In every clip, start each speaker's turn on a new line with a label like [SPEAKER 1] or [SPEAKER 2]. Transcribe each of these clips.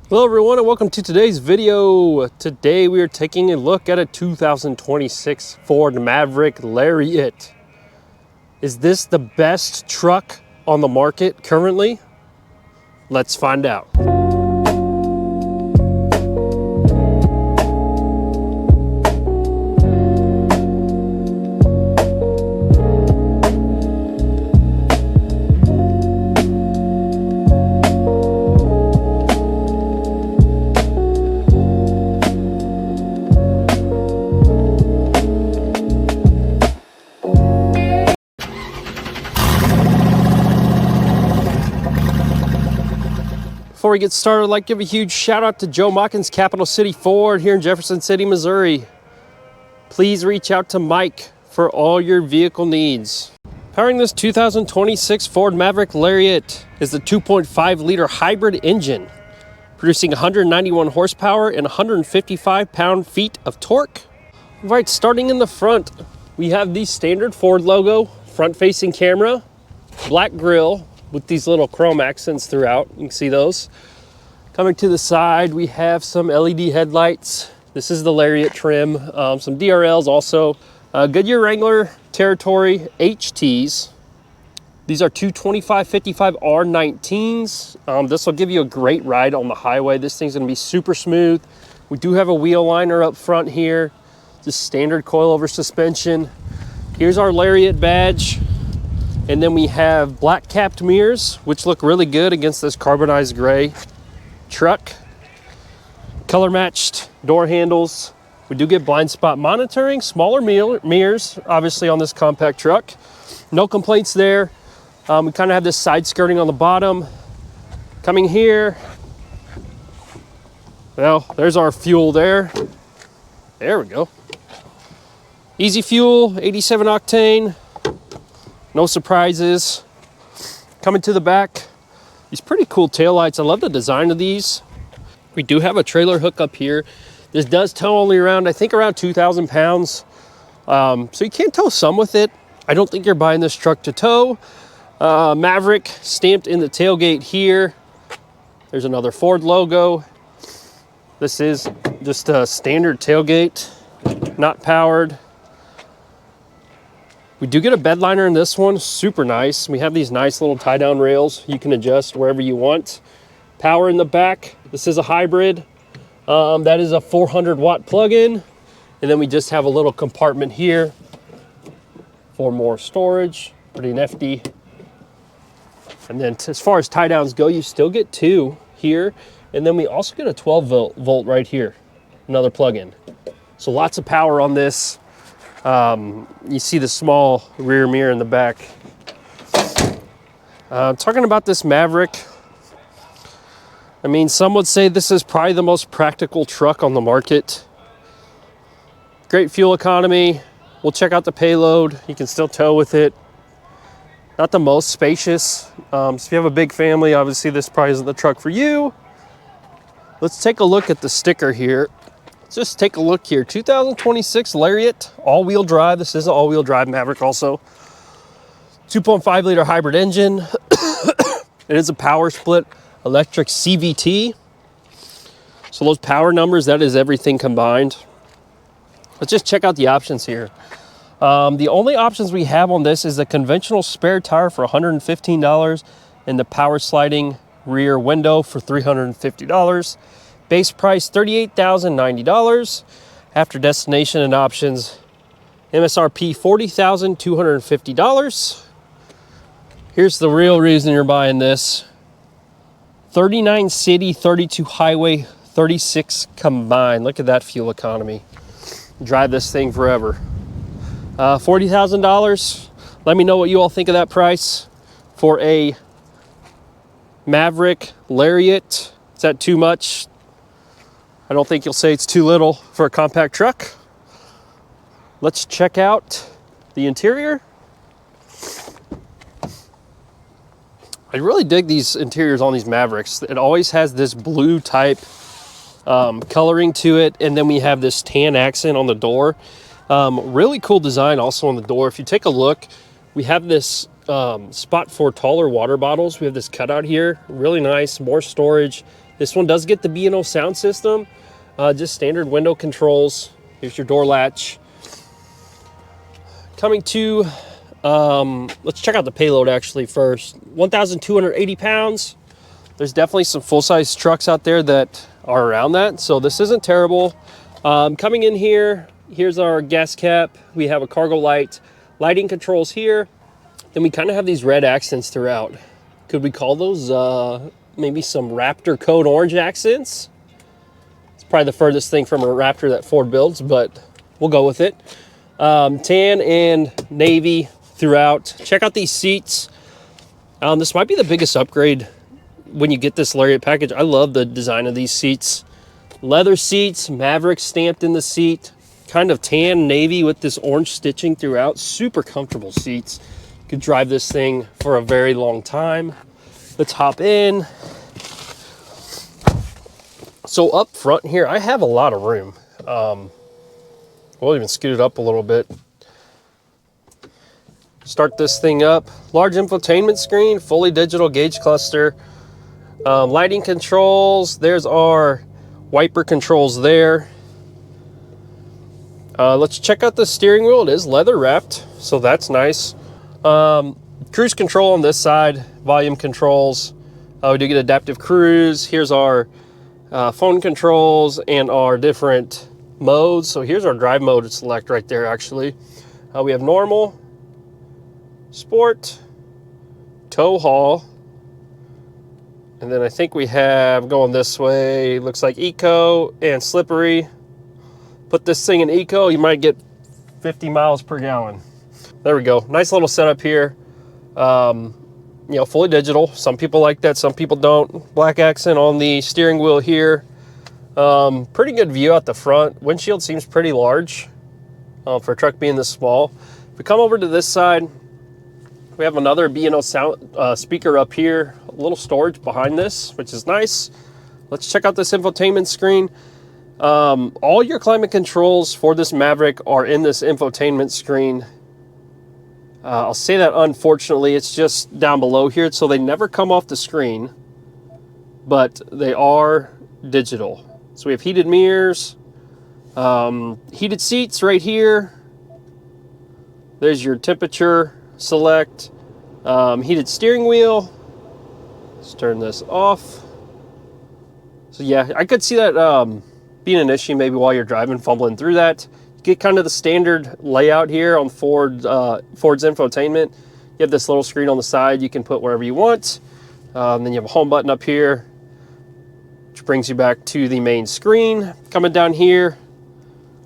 [SPEAKER 1] Hello everyone and welcome to today's video. Today we are taking a look at a 2026 Ford Maverick Lariat. Is this the best truck on the market currently? Let's find out. Before we get started, I'd like to give a huge shout out to Joe Mockins, Capital City Ford here in Jefferson City, Missouri. Please reach out to Mike for all your vehicle needs. Powering this 2026 Ford Maverick Lariat is the 2.5 liter hybrid engine, producing 191 horsepower and 155 pound-feet of torque. All right, starting in the front, we have the standard Ford logo, front-facing camera, black grille, with these little chrome accents throughout. You can see those. Coming to the side, we have some LED headlights. This is the Lariat trim. Some DRLs also. Goodyear Wrangler Territory HTs. These are two 2555 R19s. This will give you a great ride on the highway. This thing's gonna be super smooth. We do have a wheel liner up front here. Just standard coilover suspension. Here's our Lariat badge. And then we have black capped mirrors, which look really good against this carbonized gray truck. Color matched door handles. We do get blind spot monitoring, smaller mirrors, obviously on this compact truck. No complaints there. We kind of have this side skirting on the bottom. Coming here, well, there's our fuel there. There we go. Easy fuel, 87 octane. No surprises. Coming to the back, these pretty cool taillights. I love the design of these. We do have a trailer hook up here. This does tow only around, I think around 2,000 pounds. So you can tow some with it. I don't think you're buying this truck to tow. Maverick stamped in the tailgate here. There's another Ford logo. This is just a standard tailgate, not powered. We do get a bed liner in this one, super nice. We have these nice little tie-down rails you can adjust wherever you want. Power in the back. This is a hybrid. That is a 400-watt plug-in. And then we just have a little compartment here for more storage. Pretty nifty. And then as far as tie-downs go, you still get two here. And then we also get a 12-volt right here, another plug-in. So lots of power on this. You see the small rear mirror in the back. Talking about this Maverick, I mean, some would say this is probably the most practical truck on the market. Great fuel economy. We'll check out the payload. You can still tow with it. Not the most spacious. So if you have a big family, obviously this probably isn't the truck for you. Let's take a look at the sticker here. Just take a look here. 2026 Lariat, all-wheel drive. This is an all-wheel drive Maverick also. 2.5 liter hybrid engine. It is a power split electric CVT. So those power numbers, that is everything combined. Let's just check out the options here. The only options we have on this is the conventional spare tire for $115 and the power sliding rear window for $350. Base price $38,090. After destination and options, MSRP $40,250. Here's the real reason you're buying this. 39 city, 32 highway, 36 combined. Look at that fuel economy. Drive this thing forever. $40,000. Let me know what you all think of that price for a Maverick Lariat. Is that too much? I don't think you'll say it's too little for a compact truck. Let's check out the interior. I really dig these interiors on these Mavericks. It always has this blue type coloring to it, and then we have this tan accent on the door. Really cool design also on the door. If you take a look, we have this spot for taller water bottles. We have this cutout here, really nice, more storage. This one does get the B&O sound system, just standard window controls. Here's your door latch. Coming to, let's check out the payload actually first. 1,280 pounds. There's definitely some full-size trucks out there that are around that, so this isn't terrible. Coming in here, here's our gas cap. We have a cargo light, lighting controls here. Then we kind of have these red accents throughout. Could we call those maybe some Raptor code orange accents? It's probably the furthest thing from a Raptor that Ford builds, but we'll go with it. Tan and navy throughout. Check out these seats. This might be the biggest upgrade when you get this Lariat package. I love the design of these seats. Leather seats, Maverick stamped in the seat, kind of tan navy with this orange stitching throughout. Super comfortable seats. You could drive this thing for a very long time. Let's hop in. So up front here, I have a lot of room. We'll even scoot it up a little bit. Start this thing up. Large infotainment screen, fully digital gauge cluster. Lighting controls, there's our wiper controls there. Let's check out the steering wheel. It is leather wrapped, so that's nice. Cruise control on this side, volume controls. We do get adaptive cruise. Here's our phone controls and our different modes. So here's our drive mode to select right there actually. We have normal, sport, tow haul, and then I think we have going this way, looks like eco and slippery. Put this thing in eco, you might get 50 miles per gallon. There we go. Nice little setup here. You know, fully digital. Some people like that, some people don't. Black accent on the steering wheel here. Pretty good view out the front. Windshield seems pretty large for a truck being this small. If we come over to this side, we have another B&O sound speaker up here, a little storage behind this, which is nice. Let's check out this infotainment screen. All your climate controls for this Maverick are in this infotainment screen. I'll say that unfortunately, it's just down below here, so they never come off the screen, but they are digital. So we have heated mirrors, heated seats right here. There's your temperature select, heated steering wheel. Let's turn this off. So yeah, I could see that being an issue maybe while you're driving, fumbling through that. You get kind of the standard layout here on Ford's infotainment. You have this little screen on the side you can put wherever you want. Then you have a home button up here, which brings you back to the main screen. Coming down here,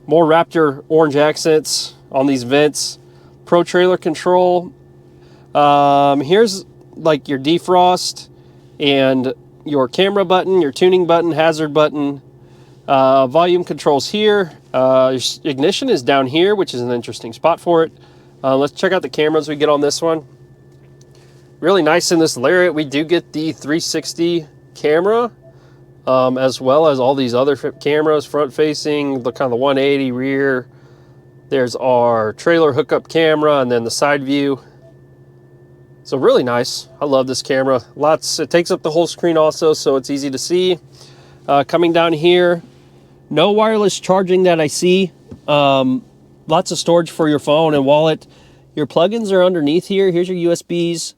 [SPEAKER 1] more Raptor orange accents on these vents. Pro trailer control. Here's like your defrost and your camera button, your tuning button, hazard button, volume controls here. Your ignition is down here, which is an interesting spot for it. Let's check out the cameras we get on this one. Really nice in this Lariat. We do get the 360 camera, as well as all these other cameras, front facing, the kind of the 180 rear. There's our trailer hookup camera and then the side view. So really nice. I love this camera. It takes up the whole screen also, so it's easy to see. Coming down here, no wireless charging that I see. Lots of storage for your phone and wallet. Your plugins are underneath here. Here's your USBs,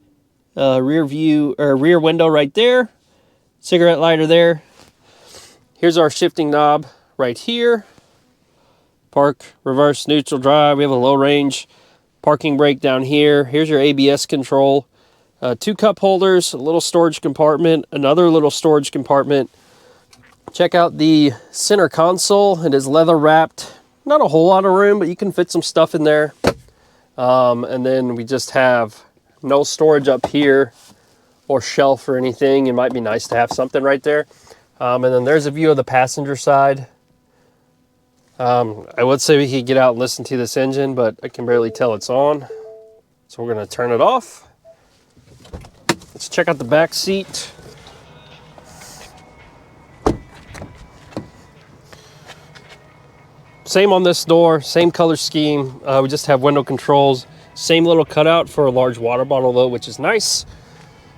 [SPEAKER 1] rear view or rear window right there. Cigarette lighter there. Here's our shifting knob right here. Park, reverse, neutral, drive. We have a low range parking brake down here. Here's your ABS control. 2 cup holders, a little storage compartment, another little storage compartment. Check out the center console. It is leather wrapped. Not a whole lot of room, but you can fit some stuff in there. And then we just have no storage up here or shelf or anything. It might be nice to have something right there. And then there's a view of the passenger side. I would say we could get out and listen to this engine, but I can barely tell it's on. So we're going to turn it off. Let's check out the back seat. Same on this door, same color scheme. We just have window controls. Same little cutout for a large water bottle though, which is nice.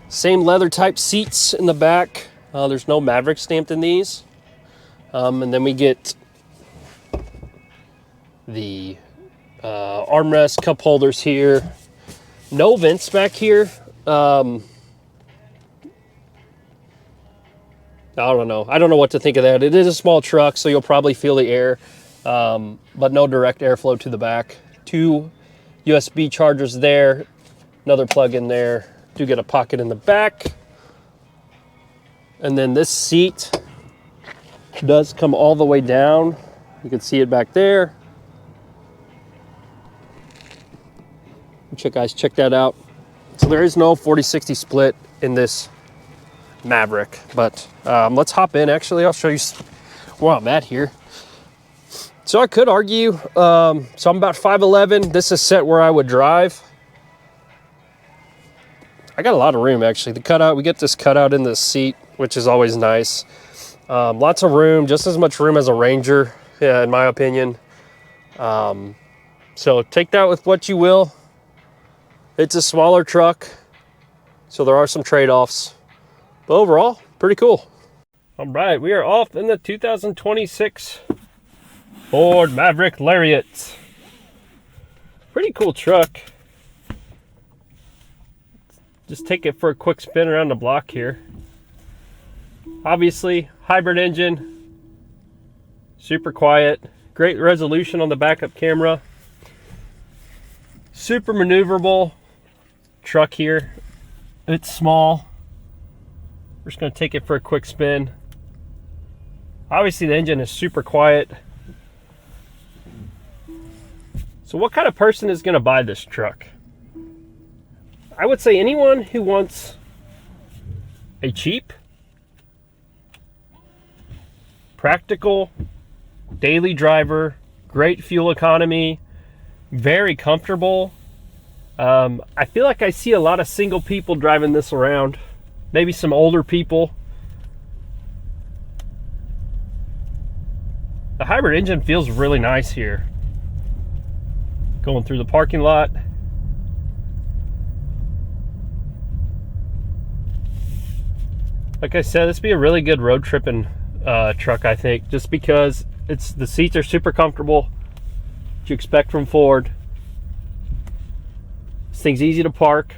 [SPEAKER 1] Same leather type seats in the back. There's no Maverick stamped in these. And then we get the armrest cup holders here. No vents back here. I don't know. I don't know what to think of that. It is a small truck, so you'll probably feel the air, but no direct airflow to the back. 2 USB chargers there, another plug in there. Do get a pocket in the back. And then this seat does come all the way down. You can see it back there. Guys, check that out. So there is no 40-60 split in this Maverick, but let's hop in. Actually, I'll show you where I'm at here. So I could argue, so I'm about 5'11". This is set where I would drive. I got a lot of room, actually. The cutout, we get this cutout in the seat, which is always nice. Lots of room, just as much room as a Ranger, yeah, in my opinion. So take that with what you will. It's a smaller truck, so there are some trade-offs. But overall, pretty cool. All right, we are off in the 2026 Ford Maverick Lariat. Pretty cool truck. Just take it for a quick spin around the block here. Obviously, hybrid engine, super quiet, great resolution on the backup camera. Super maneuverable truck here. It's small. We're just going to take it for a quick spin. Obviously the engine is super quiet. So what kind of person is going to buy this truck? I would say anyone who wants a cheap, practical, daily driver, great fuel economy, very comfortable. I feel like I see a lot of single people driving this around. Maybe some older people. The hybrid engine feels really nice here. Going through the parking lot. Like I said, this would be a really good road tripping truck, I think, just because the seats are super comfortable. What you expect from Ford. This thing's easy to park.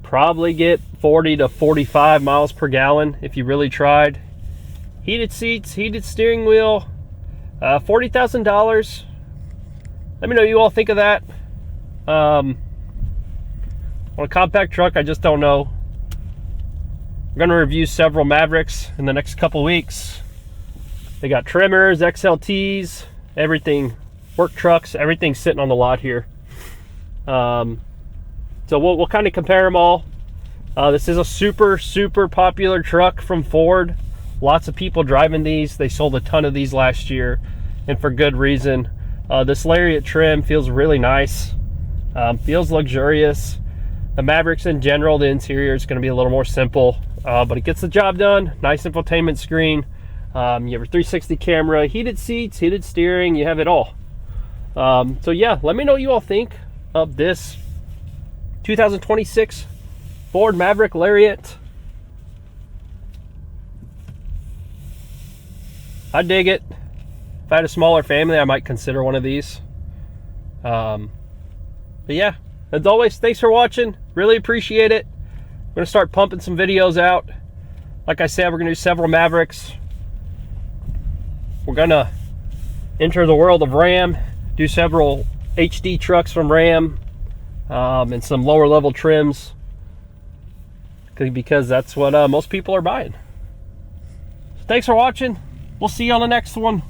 [SPEAKER 1] Probably get 40 to 45 miles per gallon if you really tried. Heated seats, heated steering wheel, $40,000. Let me know what you all think of that. On a compact truck, I just don't know. We're going to review several Mavericks in the next couple weeks. They got trimmers, XLTs, everything, work trucks, everything's sitting on the lot here. So we'll kind of compare them all. This is a super popular truck from Ford. Lots of people driving these. They sold a ton of these last year, and for good reason. This Lariat trim feels really nice. Feels luxurious. The Mavericks in general, the interior is going to be a little more simple, but it gets the job done. Nice infotainment screen. You have a 360 camera, heated seats, heated steering. You have it all. So yeah, let me know what you all think of this 2026 Ford Maverick Lariat. I dig it. If I had a smaller family, I might consider one of these. But yeah, as always, thanks for watching. Really appreciate it. I'm going to start pumping some videos out. Like I said, we're going to do several Mavericks. We're going to enter the world of Ram, do several HD trucks from Ram, and some lower level trims, because that's what most people are buying. So thanks for watching. We'll see you on the next one.